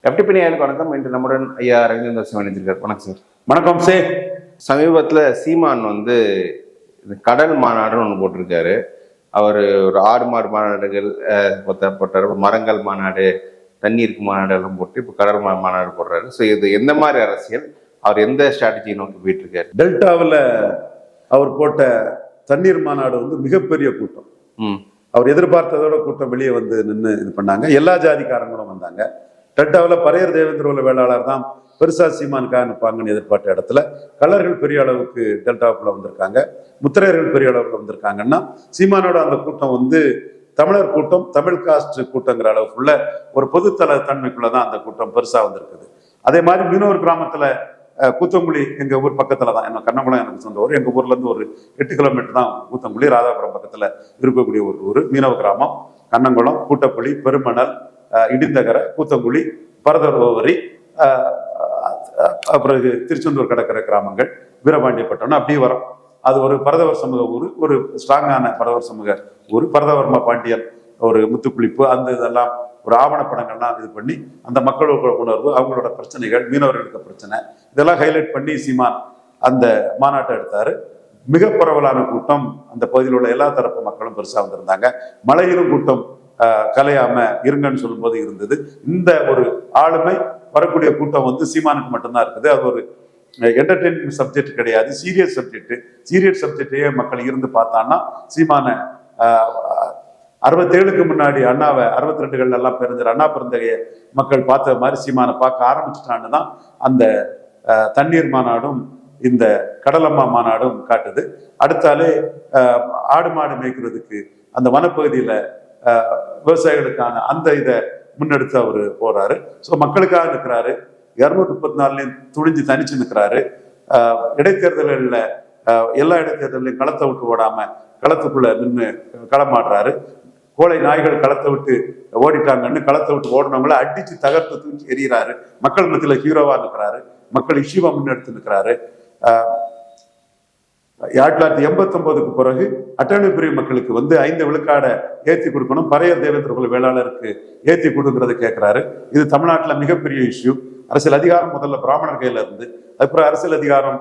FTP நேயர்களுக்கு வணக்கம். இன்று நம்முடன் ஐயா ரவீந்திர சிங் இணைந்திருக்கார். வணக்கம் சார். வணக்கம் சே. சமீபத்தில் சீமான் கடல் மாநாடுன்னு ஒன்று போட்டிருக்காரு. அவர் ஒரு 6 மாநாடுகள் போட்டார். மரங்கள் மாநாடு, தண்ணீருக்கு மாநாடு எல்லாம் போட்டு இப்போ கடல் மாநாடு போடுறாரு. ஸோ இது எந்த மாதிரி அரசியல், அவர் எந்த ஸ்ட்ராட்டஜியை நோக்கி போயிட்டு இருக்காரு? டெல்டாவில் அவர் போட்ட தண்ணீர் மாநாடு மிகப்பெரிய கூட்டம். அவர் எதிர்பார்த்ததோட கூட்டம் வெளியே வந்து நின்று இது பண்ணாங்க. எல்லா ஜாதிக்காரங்களும் வந்தாங்க. டெல்டாவில் பரையர் தேவேந்திர வேளாளர் தான் பெருசா சீமானுக்காக நிற்பாங்கன்னு எதிர்பார்த்த இடத்துல கலர்கள் பெரிய அளவுக்கு டெல்டாவுக்குள்ள வந்திருக்காங்க, முத்திரையர்கள் பெரிய அளவுக்கு வந்திருக்காங்கன்னா சீமானோட அந்த கூட்டம் தமிழர் கூட்டம், தமிழ் காஸ்ட் கூட்டங்கிற அளவுக்குள்ள ஒரு பொதுத்தள தன்மைக்குள்ளதான் அந்த கூட்டம் பெருசா வந்திருக்குது. அதே மாதிரி மீனவர் கிராமத்துல கூத்தங்குழி எங்க ஊர் பக்கத்துல தான், என்ன கண்ணங்குளம் எனக்கு சொந்த ஊர். எங்க ஊர்ல இருந்து ஒரு 8 கிலோமீட்டர் தான் கூத்தங்குழி, ராதாபுரம் பக்கத்துல இருக்கக்கூடிய ஒரு ஊர் மீனவ கிராமம். கண்ணங்குளம், கூட்டப்புளி, பெருமணல், இடிந்தகரை, கூத்தங்குழி, பரதோவரி, அப்புறம் திருச்செந்தூர் கடற்கரை கிராமங்கள், வீரபாண்டியப்பட்டினம் அப்படி வரும். அது ஒரு பரதவர் சமூக ஊர், ஒரு ஸ்ட்ராங்கான பரதவர் சமூக ஊர். பரதவர்ம பாண்டியன் ஒரு முத்துக்குளிப்பு, அந்த இதெல்லாம் ஒரு ஆவணப்படங்கள்லாம் இது பண்ணி அந்த மக்களோட உணர்வு, அவங்களோட பிரச்சனைகள், மீனவர்களுக்கு பிரச்சனை, இதெல்லாம் ஹைலைட் பண்ணி சீமான் அந்த மாநாட்டை எடுத்தாரு. மிக பரவலான கூட்டம். அந்த பகுதியில் உள்ள எல்லா தரப்பு மக்களும் பெருசா வந்திருந்தாங்க. மலையிலும் கூட்டம் கலையாம இருங்கன்னு சொல்லும் போது இருந்தது. இந்த ஒரு ஆளுமை வரக்கூடிய கூட்டம் சீமானுக்கு மட்டும்தான் இருக்குது. அது ஒரு என்டர்டெயின்மெண்ட் சப்ஜெக்ட் கிடையாது, சீரியஸ் சப்ஜெக்ட். சீரியஸ் சப்ஜெக்டையே மக்கள் இருந்து பார்த்தான்னா சீமான 67க்கு முன்னாடி அண்ணாவை 62 எல்லாம் பிறந்த அண்ணா பிறந்தகைய மக்கள் பார்த்த மாதிரி சீமானை பார்க்க ஆரம்பிச்சுட்டான்னு தான் அந்த தண்ணீர் மாநாடும் இந்த கடலம்மா மாநாடும் காட்டுது. அடுத்தாலே ஆடு மாடு மேய்க்கிறதுக்கு அந்த வனப்பகுதியில விவசாயிகளுக்கான அந்த இதை முன்னெடுத்து அவர் போறாரு. ஸோ மக்களுக்காக நிற்கிறாரு. 234 துணிஞ்சு தனிச்சு நிற்கிறாரு. இடைத்தேர்தல்களில் எல்லா இடைத்தேர்தலையும் களத்தை விட்டு ஓடாம களத்துக்குள்ள நின்று களமாடுறாரு. கோழை நாய்கள் களத்தை விட்டு ஓடிட்டாங்கன்னு களத்தை விட்டு ஓடினவங்களை அடிச்சு தகர்த்து தூக்கி எறிகிறாரு. மக்கள் மத்தியில் ஹீரோவா நிற்கிறாரு. மக்கள் இஷ்யூவா முன்னெடுத்து நிற்கிறாரு. 1989க்கு பிறகு அட்டவணை பிரிவு மக்களுக்கு 5 விழுக்காடை ஏற்றி கொடுக்கணும், பரையர் தேவேந்திர வேளாளருக்கு ஏற்றி கொடுக்கறத கேட்கிறாரு. இது தமிழ்நாட்டில் மிகப்பெரிய இஷ்யூ. அரசியல் அதிகாரம் முதல்ல பிராமணர் கையில இருந்து, அப்புறம் அரசியல் அதிகாரம்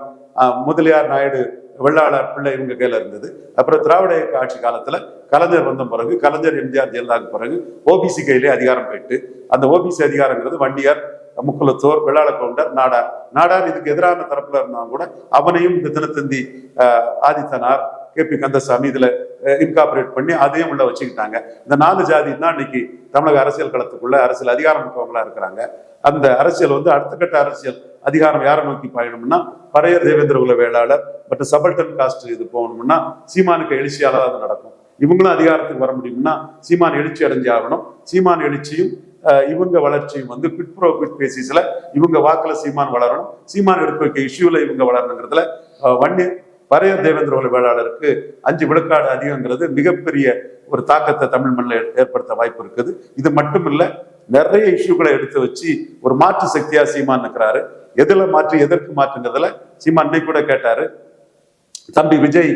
முதலியார், நாயுடு, வெள்ளாளர், பிள்ளை இவங்க கையில இருந்தது. அப்புறம் திராவிட இயக்க ஆட்சி காலத்துல கலைஞர் வந்த பிறகு, கலைஞர், எம்ஜிஆர், ஜெயலலிதாவுக்கு பிறகு ஓபிசி கையிலே அதிகாரம் போயிட்டு, அந்த ஓபிசி அதிகாரங்கிறது வண்டியார், முக்குலத்தோர், வெள்ளாள கவுண்டர், நாடார். நாடார் இதுக்கு எதிரான தரப்புல இருந்தாலும் கூட அவனையும் இந்த தினத்தந்தி ஆதித்தனார், KP கந்தசாமி இதுல இன்கார்பரேட் பண்ணி அதையும் உள்ள வச்சுக்கிட்டாங்க. இந்த 4 ஜாதி தான் இன்னைக்கு தமிழக அரசியல் களத்துக்குள்ள அரசியல் அதிகாரம் மிக்கவங்களா இருக்கிறாங்க. அந்த அரசியல் அடுத்த கட்ட அரசியல் அதிகாரம் யாரை நோக்கி பயணம்னா பரையர் தேவேந்திர வேளாளர் மற்றும் சபல்டன் காஸ்ட் இது போகணும்னா சீமானுக்கு எழுச்சியால அது நடக்கும். இவங்களும் அதிகாரத்துக்கு வர முடியும்னா சீமான் எழுச்சி அடைஞ்சு ஆகணும். சீமான் எழுச்சியும் இவங்க வளர்ச்சியும் குவிட் ப்ரோ குவிட் பேசிஸ்ல இவங்க வாக்குல சீமான் வளரணும், சீமான் எடுக்க வைக்க இஷ்யூல இவங்க வளரணுங்கிறதுல பரையர் தேவேந்திர வேளாளருக்கு 5 விழுக்காடு அதிகங்கிறது மிகப்பெரிய ஒரு தாக்கத்தை தமிழ் மண்ணில் ஏற்படுத்த வாய்ப்பு இருக்குது. இது மட்டும் இல்ல, நிறைய இஷ்யூக்களை எடுத்து வச்சு ஒரு மாற்று சக்தியா சீமான் நிற்கிறாரு. எதுல மாற்று, எதற்கு மாற்றுங்கிறதுல சீமான் இன்னைக்கு கூட கேட்டாரு. தம்பி விஜய்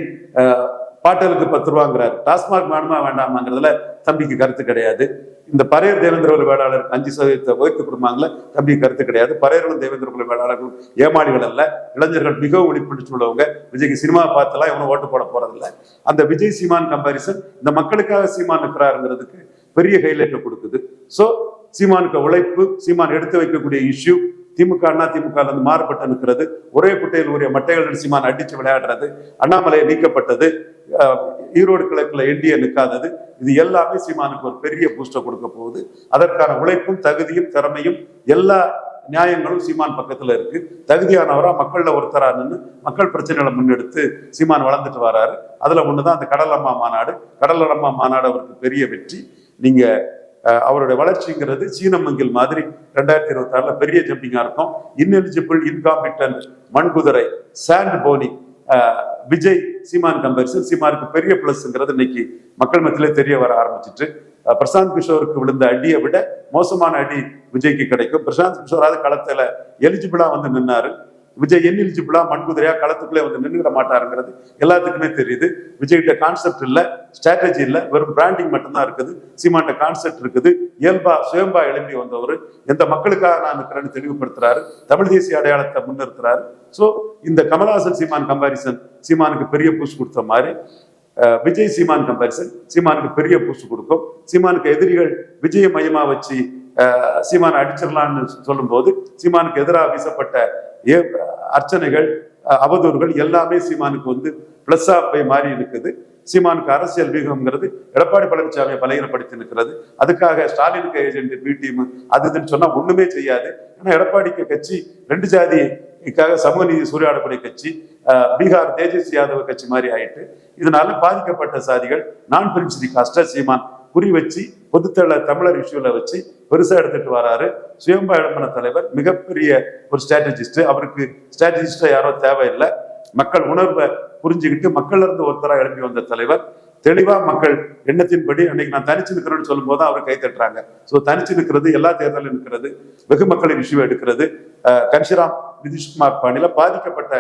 பாட்டலுக்கு 10 ரூபாங்கிறாரு. டாஸ்மாக் வேணுமா வேண்டாமாங்கிறதுல தம்பிக்கு கருத்து கிடையாது. இந்த பரையர் தேவேந்திர வேளாளருக்கு 5% வகுத்து கொடுப்பாங்களே, தம்பிக்கு கருத்து கிடையாது. பரையர்களும் தேவேந்திர வேளாளர்களும் ஏமாளிகள் அல்ல, இளைஞர்கள் மிகவும் விழிப்புணர்ச்சி உள்ளவங்க. விஜய்க்கு சினிமா பார்த்தெல்லாம் இவனும் ஓட்டு போட போறதில்லை. அந்த விஜய் சீமான் கம்பாரிசன் இந்த மக்களுக்காக சீமான் நிற்கிறாருங்கிறதுக்கு பெரிய ஹைலைட்டை கொடுக்குது. ஸோ சீமானுக்கு உழைப்பு, சீமான் எடுத்து வைக்கக்கூடிய இஷ்யூ, திமுக அண்ணா திமுக மாறுபட்டு நிற்கிறது, ஒரே குட்டையில் உரிய மட்டைகள் சீமான் அடிச்சு விளையாடுறது, அண்ணாமலை நீக்கப்பட்டது, ஈரோடு கிழக்குல என்டிஏ நிற்காதது, இது எல்லாமே சீமானுக்கு ஒரு பெரிய பூஸ்டர் கொடுக்க போகுது. அதற்கான உழைப்பும் தகுதியும் திறமையும் எல்லா நியாயங்களும் சீமான் பக்கத்துல இருக்கு. தகுதியானவரா மக்கள்ல ஒருத்தரா நின்று மக்கள் பிரச்சனைகளை முன்னெடுத்து சீமான் வளர்ந்துட்டு வராரு. அதுல ஒண்ணுதான் அந்த கடலம்மா மாநாடு. கடலம்மா மாநாடு அவருக்கு பெரிய வெற்றி. நீங்க அவருடைய வளர்ச்சிங்கிறது சீனமங்கில் மாதிரி 2026 பெரிய ஜம்பிங்கா இருக்கும். இன்எலிஜிபிள், இன்காம்பிட்டன்ட், மண்குதிரை, sand pony, Vijay Seeman comparison சீமானுக்கு பெரிய பிளஸ்ங்கிறது இன்னைக்கு மக்கள் மத்தியிலே தெரிய வர ஆரம்பிச்சிட்டு. பிரசாந்த் கிஷோருக்கு விழுந்த அடியை விட மோசமான அடி விஜய்க்கு கிடைக்கும். பிரசாந்த் கிஷோராவது களத்துல எலிஜிபிளா நின்னாரு. விஜய் என்எலிஜிபிளா மண்குதிரையா களத்துக்குள்ளே வந்து நின்றுட மாட்டாருங்கிறது எல்லாத்துக்குமே தெரியுது. விஜய்கிட்ட கான்செப்ட் இல்லை, ஸ்ட்ராட்டஜி இல்லை, வெறும் பிராண்டிங் மட்டும்தான் இருக்குது. சீமான்ட்ட கான்செப்ட் இருக்குது. இயல்பா சுயம்பா எழும்பி வந்தவர் எந்த மக்களுக்காக நான் இருக்கிறேன்னு தெளிவுபடுத்துறாரு. தமிழ் தேசிய அடையாளத்தை முன்னிறுத்துறாரு. ஸோ இந்த கமல்ஹாசன் சீமான் கம்பாரிசன் சீமானுக்கு பெரிய புஷ் கொடுத்த மாதிரி விஜய் சீமான் கம்பாரிசன் சீமானுக்கு பெரிய புஷ் கொடுக்கும். சீமானுக்கு எதிரிகள் விஜய மையமா வச்சு சீமானை அடிச்சிடலான்னு சொல்லும் போது சீமானுக்கு எதிராக வீசப்பட்ட அர்ச்சனைகள் அவதூறுகள் எல்லாமே சீமானுக்கு வந்து பிளஸ்ஸா போய் மாறி இருக்குது. சீமானுக்கு அரசியல் வியூகம்ங்கிறது எடப்பாடி பழனிசாமியை பலகீனப்படுத்தி நிற்கிறது. அதுக்காக ஸ்டாலினுக்கு ஏஜென்ட் பி டீம் அதுன்னு சொன்னா ஒண்ணுமே செய்யாது. ஏன்னா எடப்பாடிக்கு கட்சி 2 ஜாதிக்காக சமூக நீதி சூறையாடக்கூடிய கட்சி, பீகார் தேஜஸ்வி யாதவ் கட்சி மாதிரி ஆயிட்டு, இதனால பாதிக்கப்பட்ட சாதிகள் நான் பிரின்சிபி காஸ்ட சீமான் குறி வச்சு பொதுத்தள தமிழர் இஷ்யூல வச்சு பெருசா எடுத்துட்டு வராரு. சுயம்பா எழுப்பின தலைவர் மிகப்பெரிய ஒரு ஸ்ட்ராட்டஜிஸ்ட். அவருக்கு ஸ்ட்ராட்டஜிஸ்டா யாரோ தேவையில்லை. மக்கள் உணர்வை புரிஞ்சுக்கிட்டு மக்கள்ல இருந்து ஒருத்தரா எழுப்பி வந்த தலைவர். தெளிவா மக்கள் எண்ணத்தின்படி அன்னைக்கு நான் தனிச்சு நிற்கிறேன்னு சொல்லும் போது அவர் கை தட்டுறாங்க. ஸோ தனிச்சு நிற்கிறது, எல்லா தேர்தலும் நிற்கிறது, வெகு மக்களின் இஷ்யூ எடுக்கிறது, கன்ஷிராம் நிதிஷ்குமார் பாணியில பாதிக்கப்பட்ட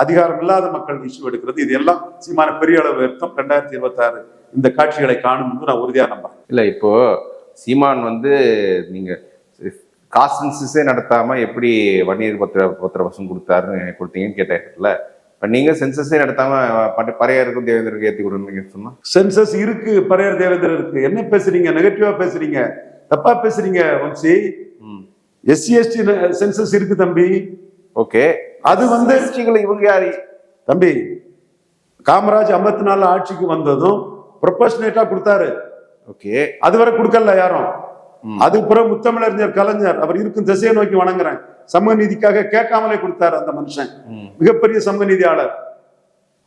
அதிகாரம் இல்லாத மக்கள் இஷ்யூ எடுக்கிறது. இது எல்லாம் சீமான பெரிய அளவு அர்த்தம் 2026 இந்த காட்சிகளை காணும் என்று நான் உறுதியா நம்புறேன். இல்ல இப்போ சீமான் வந்து நீங்க காசன்சஸே நடத்தாம எப்படி வன்னியர் பத்திர வசம் கொடுத்தீங்கன்னு கேட்டேன்ல. நீங்க சென்சஸே நடத்தாம பறையருக்கும் தேவேந்திரருக்கு ஏத்தி கொடுங்க சொன்னா சென்சஸ் இருக்கு, பறையர் தேவேந்திரர் இருக்கு. என்ன பேசுறீங்க? நெகட்டிவா பேசுறீங்க, தப்பா பேசுறீங்க. வன்சி எஸ்சி எஸ்டி சென்சஸ் இருக்கு தம்பி. ஓகே, அது வந்து இவங்க யாரு தம்பி? காமராஜ் 54 ஆட்சிக்கு வந்ததும் ப்ரொபோஷனேட்டா கொடுத்தாரு. ஓகே, அதுவரை கொடுக்கல யாரும். அதுக்கப்புறம் முத்தமிழறிஞர் கலைஞர் அவர் இருக்கும் திசையை நோக்கி வணங்குறேன், சமூக நீதிக்காக கேட்காமலே கொடுத்தாரு. அந்த மனுஷன் மிகப்பெரிய சமூக நீதியாளர்.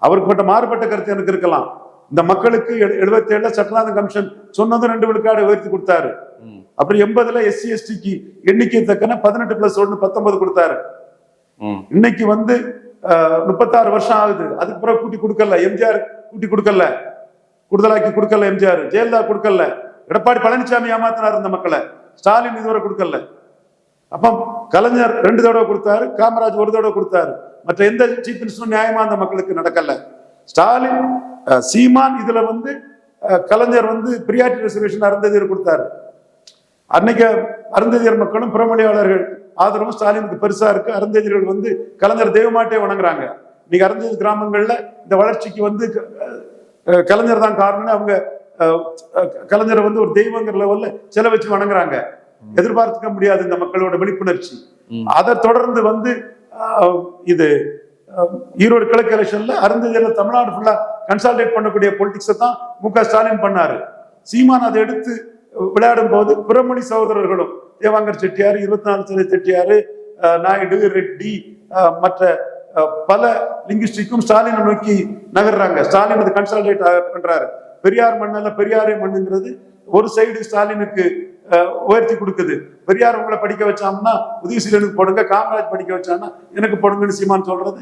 அவருக்கு மட்டும் மாறுபட்ட கருத்து எனக்கு இருக்கலாம். இந்த மக்களுக்கு 77 சட்டநாதன் கமிஷன் சொன்னதும் 2 விழுக்காடு உயர்த்தி கொடுத்தாரு. அப்புறம் 80 எஸ்சி எஸ்டிக்கு எண்ணிக்கை தக்கன 18+1 19 கொடுத்தாரு. இன்னைக்கு வந்து 36 வருஷம் ஆகுது. அதுக்கு பிறகு கூட்டி கொடுக்கல. எம்ஜிஆர் கூட்டி கொடுக்கல, கூடுதலாக்கி கொடுக்கல. எம்ஜிஆர், ஜெயலலிதா கொடுக்கல. எடப்பாடி பழனிசாமி ஏமாத்தினார் இந்த மக்களை. ஸ்டாலின் இதுவரை கொடுக்கல. அப்ப கலைஞர் 2 தடவை கொடுத்தாரு, காமராஜ் 1 தடவை கொடுத்தாரு. மற்ற எந்த சீஃப் மினிஸ்டரும் நியாயமா அந்த மக்களுக்கு நடக்கல. ஸ்டாலின், சீமான் இதுல வந்து கலைஞர் வந்து பிரியாரிட்டி ரிசர்வேஷன் அருந்ததியர் கொடுத்தாரு. அன்னைக்கு அருந்ததியர் மக்களும் புறமொழியாளர்கள் ஆதரவும் ஸ்டாலினுக்கு பெருசா இருக்கு. அருந்ததியர்கள் வந்து கலைஞர் தெய்வமாட்டே வணங்குறாங்க. இன்னைக்கு அருந்ததி கிராமங்கள்ல இந்த வளர்ச்சிக்கு வந்து கலைஞர் தான் காரணம்னு அவங்க கலைஞரை வந்து ஒரு தெய்வங்கிற லெவல்ல செல வச்சு வணங்குறாங்க. எதிர்பார்த்துக்க முடியாது இந்த மக்களோட விழிப்புணர்ச்சி. அதை தொடர்ந்து வந்து இது ஈரோடு கிழக்கு எலெக்ஷன்ல அருந்ததியில தமிழ்நாடு ஃபுல்லா கன்சால்டேட் பண்ணக்கூடிய பொலிட்டிக்ஸை தான் மு.க. ஸ்டாலின் பண்ணாரு. சீமான் அதை எடுத்து விளையாடும் போது பிறமொழி சகோதரர்களும் தேவாங்கர் செட்டியார், 24 சிலை செட்டியார், நாயுடு, ரெட்டி, மற்ற பல லிங்குஸ்டிக்கும் ஸ்டாலினை நோக்கி நகர்றாங்க. ஸ்டாலின் அது கன்சால்டேட் பண்றாரு. பெரியார் மண்ணல்ல பெரியாரே மண்ணுங்கிறது ஒரு சைடு ஸ்டாலினுக்கு உயர்த்தி கொடுக்குது. பெரியார் உங்களை படிக்க வச்சாங்கன்னா உதயசீலனுக்கு போடுங்க, காமராஜ் படிக்க வச்சாங்கன்னா எனக்கு போடுங்கன்னு சீமான் சொல்றது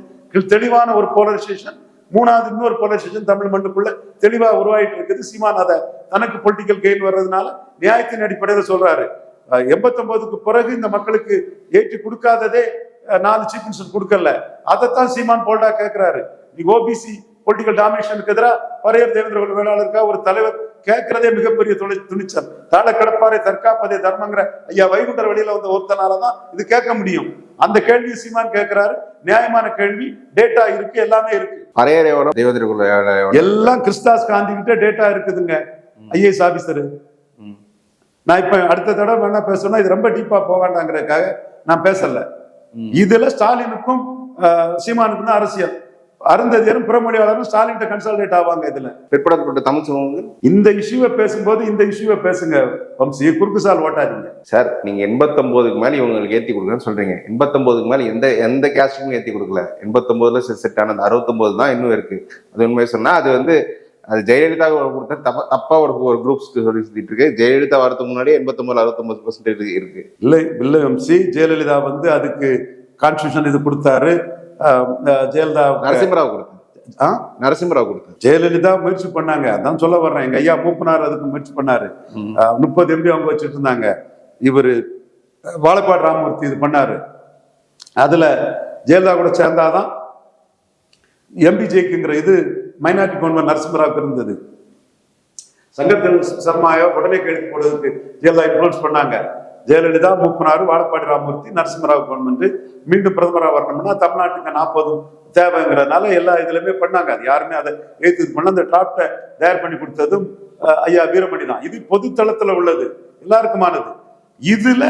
தெளிவான ஒரு போலரைசேஷன். மூணாவது இன்னொரு போலரைசேஷன் தமிழ் மண்ணுக்குள்ள தெளிவா உருவாயிட்டு இருக்குது. சீமான் அதை தனக்கு பொலிட்டிக்கல் கெயின் வர்றதுனால நியாயத்தின் அடிப்படையில் சொல்றாரு. 89க்கு பிறகு இந்த மக்களுக்கு ஏற்றி கொடுக்காததே 4 சீஃப் மினிஸ்டர் கொடுக்கல. அதைத்தான் சீமான் போல்டா கேட்கிறாரு. நீ ஓபிசி பொலிட்டிக்கல் டாமினேஷனுக்கு எதிராக பறையர் தேவேந்திர வேளாளருக்கா ஒரு தலைவர் கேட்கிறதே மிகப்பெரிய துணிச்சல். தாழ கடப்பாரை தற்காப்பதே தர்மங்கிற ஐயா வைகுண்டர் வெளியில வந்த ஒருத்தனாலதான் இது கேட்க முடியும். அந்த கேள்வி சீமான் கேட்கிறாரு. நியாயமான கேள்வி, டேட்டா இருக்கு, எல்லாமே இருக்கு. எல்லாம் கிறிஸ்தாஸ் காந்தி கிட்ட டேட்டா இருக்குதுங்க. IAS officer. நான் இப்ப அடுத்த தடவை வேணா பேசணும், இது ரொம்ப டீப்பா போக வேண்டாங்கிறதுக்காக நான் பேசல. இதுல ஸ்டாலினுக்கும் சீமானுக்கும் தான் அரசியல். அருந்ததியரும் புறமொழியாளரும் ஸ்டாலின் கன்சல்டேட் ஆவாங்க. இதுல பிற்படுத்தப்பட்ட தமிழ் சமூகங்கள் இந்த இஷ்யூவை பேசும்போது இந்த இஷ்யூவை பேசுங்க. வம்சி குறுக்கு சால் ஓட்டாதீங்க சார். நீங்க 89க்கு மேல இவங்களுக்கு ஏத்தி கொடுக்குறேன்னு சொல்றீங்க. 89க்கு மேல எந்த கேஸ்டுக்கும் ஏத்தி கொடுக்கல. 89ல செட் ஆனது 69 தான் இன்னும் இருக்கு. அது உண்மையை சொன்னா அது வந்து அது ஜெயலலிதா கொடுத்த தப்பா ஒரு குரூப்ஸ் சொல்லி சுத்திட்டு இருக்கு. ஜெயலலிதா வரதுக்கு முன்னாடியே 89 69% இருக்கு. இல்ல வம்சி, ஜெயலலிதா வந்து அதுக்கு கான்ஸ்டிடியூஷன் இது கொடுத்தாரு. ஜெயலலிதா நரசிம்மராவ் கொடுத்தாரு. ஜெயலலிதா முயற்சி பண்ணாங்க. அதான் சொல்ல வர்றேன். எங்க ஐயா மூப்பனார் அதுக்கு முயற்சி பண்ணாரு. 30 MB அவங்க வச்சுட்டு இருந்தாங்க. இவரு வாழப்பாடு ராமமூர்த்தி இது பண்ணாரு. அதுல ஜெயலலிதா கூட சேர்ந்தாதான் எம்பிஜேக்குங்கிற இது மைனாரிட்டி கவர்மெண்ட் நரசிம்மராவுக்கு இருந்தது. சங்கத்தில் சர்மாயோ உடனே கைது போடுறதுக்கு ஜெயலலிதா இன்ஃபுளுன்ஸ் பண்ணாங்க. ஜெயலலிதா மூப்பனார், வாழப்பாடி ராமமூர்த்தி, நரசிம்மராவ் கவர்மெண்ட் மீண்டும் பிரதமராக வரணும்னா தமிழ்நாட்டுக்கு 40 தேவைங்கிறதுனால எல்லா இதுலையுமே பண்ணாங்க. அது யாருமே அதை ஏற்று பண்ண அந்த டிராப்டை தயார் பண்ணி கொடுத்ததும் ஐயா வீரமணி தான். இது பொது தளத்துல உள்ளது, எல்லாருக்குமானது. இதுல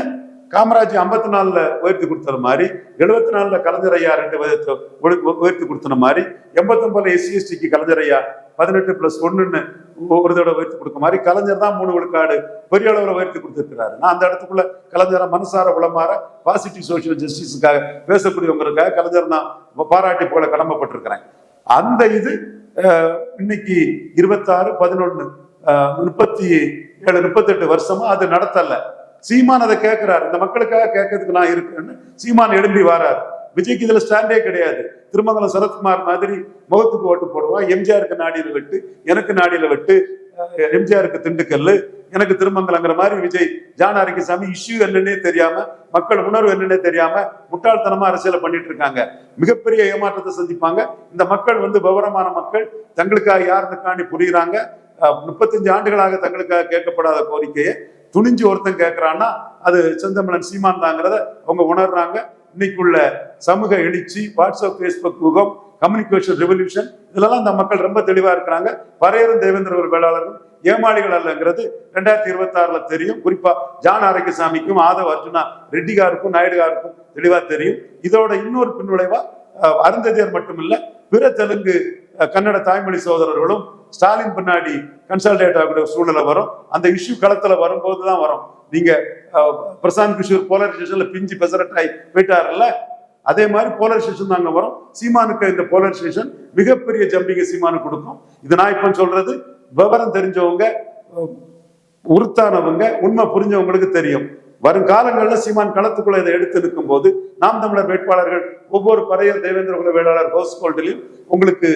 காமராஜ் 54ல உயர்த்தி கொடுத்தது மாதிரி, 74ல கலைஞர் ஐயா 2 உயர்த்தி கொடுத்தன மாதிரி, 89ல SC/STக்கு கலைஞர் ஐயா 18+1 ஒரு தடவை உயர்த்தி கொடுக்க மாதிரி கலைஞர் தான் 3 விழுக்காடு பெரிய அளவில் உயர்த்தி கொடுத்துருக்கிறாரு. நான் அந்த இடத்துக்குள்ள கலைஞரை மனசார உளமாற பாசிட்டிவ் சோசியல் ஜஸ்டிஸுக்காக பேசக்கூடியவங்களுக்காக கலைஞர் நான் பாராட்டி போல கடமைப்பட்டிருக்கிறேன். அந்த இது இன்னைக்கு 26, 11, 37, 38 வருஷமா அது நடத்தல. சீமான் அதை கேட்கிறாரு, இந்த மக்களுக்காக கேட்கறதுக்கு நான் இருக்கேன்னு சீமான் எழும்பி வராரு. விஜய்க்கு இதுல ஸ்டாண்டே கிடையாது. திருமங்கலம் சரத்குமார் மாதிரி முகத்துக்கு ஓட்டு போடுவான், எம்ஜிஆருக்கு நாடியில வெட்டு, எனக்கு நாடியில வெட்டு, எம்ஜிஆருக்கு திண்டுக்கல், எனக்கு திருமங்கலங்கிற மாதிரி விஜய் ஜானாரிசாமி இஷ்யூ என்னன்னே தெரியாம, மக்கள் உணர்வு என்னன்னே தெரியாம முட்டாள்தனமா அரசியலை பண்ணிட்டு இருக்காங்க. மிகப்பெரிய ஏமாற்றத்தை சந்திப்பாங்க. இந்த மக்கள் விவரமான மக்கள், தங்களுக்காக யாருக்காண்டி புரியுறாங்க. 35 ஆண்டுகளாக தங்களுக்காக கேட்கப்படாத கோரிக்கையை துணிஞ்சு ஒருத்தன் கேட்கிறான்னா அது செந்தமிழன் சீமான் தாங்கிறத அவங்க உணர்றாங்க. இன்னைக்குள்ள சமூக எழுச்சி, வாட்ஸ்அப், பேஸ்புக் யுகம், கம்யூனிகேஷன் ரெவல்யூஷன், இதுலலாம் இந்த மக்கள் ரொம்ப தெளிவா இருக்கிறாங்க. பரையரும் தேவேந்திர வேளாளர்கள் ஏமாளிகள் அல்லங்கிறது 2026ல தெரியும். குறிப்பா ஜான் ஆரோக்கியசாமிக்கும் ஆதவ் அர்ஜுனா ரெட்டிகாருக்கும் நாயுடுகாருக்கும் தெளிவா தெரியும். இதோட இன்னொரு பின்விளைவா அருந்ததியர் மட்டுமில்ல, பிற தெலுங்கு கன்னட தாய்மொழி சகோதரர்களும் ஸ்டாலின் பின்னாடி கன்சல்டேட் ஆகக்கூடிய சூழ்நிலை வரும். அந்த இஷ்யூ களத்துல வரும்போதுதான் வரும். நீங்க பிரசாந்த் கிஷோர் போலரைசேஷன்ல பிஞ்சு பெசரட்டாய் போயிட்டாருல்ல, அதே மாதிரி போலரைசேஷன் தாங்க வரும். சீமானுக்கு இந்த போலரைசேஷன் மிகப்பெரிய ஜம்பிங்க சீமானு கொடுக்கும். இது நான் இப்ப சொல்றது விவரம் தெரிஞ்சவங்க, உறுத்தானவங்க, உண்மை புரிஞ்சவங்களுக்கு தெரியும். வருங்காலங்களில் சீமான் களத்துக்குள்ள இதை எடுத்து நிற்கும் போது நாம் தமிழர் வேட்பாளர்கள் ஒவ்வொரு பரையர் தேவேந்திர குல வேளாளர் ஹவுஸ் ஹோல்டிலையும் உங்களுக்கு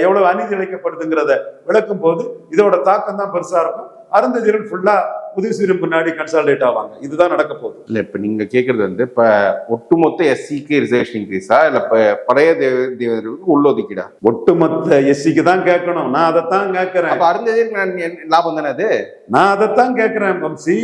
எவ்வளவு அநீதி இழைக்கப்படுதுங்கிறத விளக்கும் போது இதோட தாக்கம் தான் பெருசா இருக்கும். அருந்ததியர்கள் ஃபுல்லா உதயசூரியன் பின்னாடி கன்சால்டேட் ஆவாங்க. இதுதான் நடக்க போகுது. இல்ல இப்ப நீங்க கேக்குறது இப்ப ஒட்டுமொத்த எஸ்சிக்கு ரிசர்வேஷன் இன்க்ரீஸா இல்ல பழைய தேவேந்திரர்களுக்கு உள்ளொதுக்கீடா? ஒட்டுமொத்த எஸ்சிக்கு தான் கேட்கணும். நான் அதைத்தான் கேட்கிறேன். அருந்ததியருக்கு லாபம் தானே அது? நான் அதைத்தான் கேட்கிறேன் வம்சி.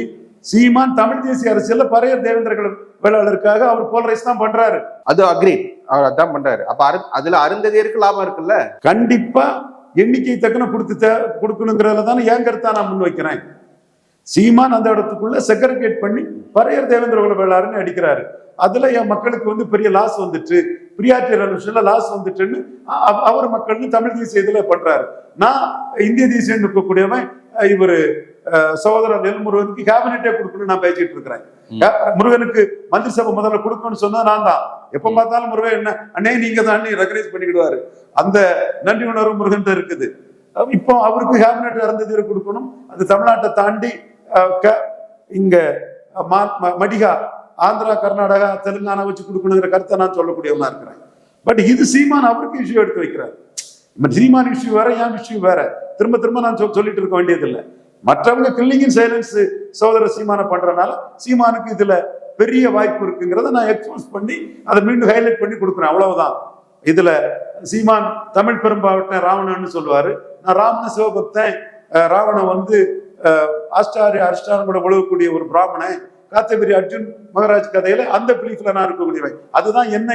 சீமான் தமிழ் தேசிய அரசியல்ல பரையர் தேவேந்திரர்கள் வேளாளருக்காக அவர் போலரைஸ் தான் பண்றாரு. அது அக்ரி, அவர் அதான் பண்றாரு. அப்ப அதுல அருந்ததியருக்கு லாபம் இருக்குல்ல? கண்டிப்பா எண்ணிக்கை தக்கன கொடுக்கணுங்கிறதுல தானே என் கருத்தா நான் முன் வைக்கிறேன். சீமான் அந்த இடத்துக்குள்ள செக்ரிகேட் பண்ணி பரையர் தேவேந்திர குல வேளாளர்னு அடிக்கிறாரு. அதுல என் மக்களுக்கு பெரிய லாஸ் வந்துட்டு, பிரியாட்டி ரெவல்யூஷன்ல லாஸ் வந்துட்டுன்னு அவர் மக்கள்னு தமிழ் தேசிய இதுல பண்றாரு. நான் இந்திய தேசியம் இருக்கக்கூடியவன் இவரு சகோதரர் நெல் முருகனுக்கு கேபினெட்டே கொடுக்கணும்னு நான் பேசிட்டு இருக்கிறேன். முருகனுக்கு மந்திரி சபை முதல்ல கொடுக்கணும்னு சொன்னா நான் தான். எப்ப பார்த்தாலும் முருகன் என்ன அண்ணே நீங்க தான் ரெகனைஸ் பண்ணிக்கிடுவாரு. அந்த நன்றி உணர்வு முருகன் இருக்குது. இப்போ அவருக்கு கேபினெட் அருந்ததியரை கொடுக்கணும். அது தமிழ்நாட்டை தாண்டி இங்க மடிகா, ஆந்திரா, கர்நாடகா, தெலுங்கானா வச்சு கொடுக்கணுங்கிற கருத்தை நான் சொல்லக்கூடியவனா இருக்கிறேன். பட் இது சீமான் அவருக்கு இஷ்யூ எடுத்து வைக்கிறார். சீமான் இஷ்யூ வேற, என் இஷ்யூ வேற. திரும்ப திரும்ப நான் சொல்லிட்டு இருக்க வேண்டியதில்லை. மற்றவங்க கில்லிங் இன் சைலன்ஸ் சகோதர சீமான பண்றதுனால சீமானுக்கு இதுல பெரிய வாய்ப்பு இருக்குங்கிறத நான் எக்ஸ்போஸ் பண்ணி அதை மீண்டும் ஹைலைட் பண்ணி கொடுக்குறேன். அவ்வளவுதான். இதுல சீமான் தமிழ் பெரும்பாவட்ட ராவணன்னு சொல்லுவாரு. நான் ராவண சிவபக்தன். ராவணன் அஷ்டாரம் கூட ஒழுகக்கூடிய ஒரு பிராமணன். காத்தகிரி அர்ஜுன் மகராஜ் கதையில அந்த பிலீஃப்ல நான் இருக்கக்கூடியவன். அதுதான் என்ன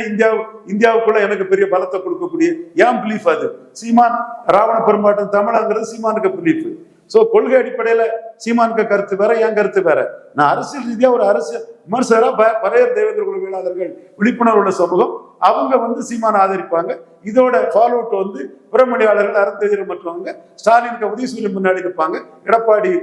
இந்தியாவுக்குள்ள எனக்கு பெரிய பலத்தை கொடுக்கக்கூடிய என் பிலீஃப். அது சீமான் ராவண பெரும்பாட்டம் தமிழங்கிறது சீமானுக்கு பிலீஃப். சோ கொள்கை அடிப்படையில சீமானுக்கு கருத்து வேற, என் கருத்து வேற. நான் அரசியல் ரீதியா ஒரு அரசியல் விமர்சகரா பரையர் தேவேந்திர குல வேளாளர்கள் விழிப்புணர்வுள்ள சமூகம் அவங்க சீமான ஆதரிப்பாங்க. இதோட ஃபாலோ அவுட் புறமொழியாளர்கள், அருந்ததியர் மற்றவங்க ஸ்டாலினுக்கு உதயசூரியன் முன்னாடி இருப்பாங்க. எடப்பாடி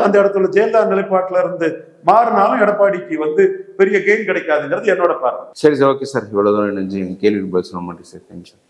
அந்த இடத்துல ஜெயலலிதா நிலைப்பாட்டுல இருந்து மாறினாலும் எடப்பாடிக்கு பெரிய கெயின் கிடைக்காதுங்கிறது என்னோட பார்வை. சரி சார், ஓகே சார், இவ்வளவு தூரம் கேள்விக்கு பதில் சொல்ல மாட்டேன் சார். Thank you sir.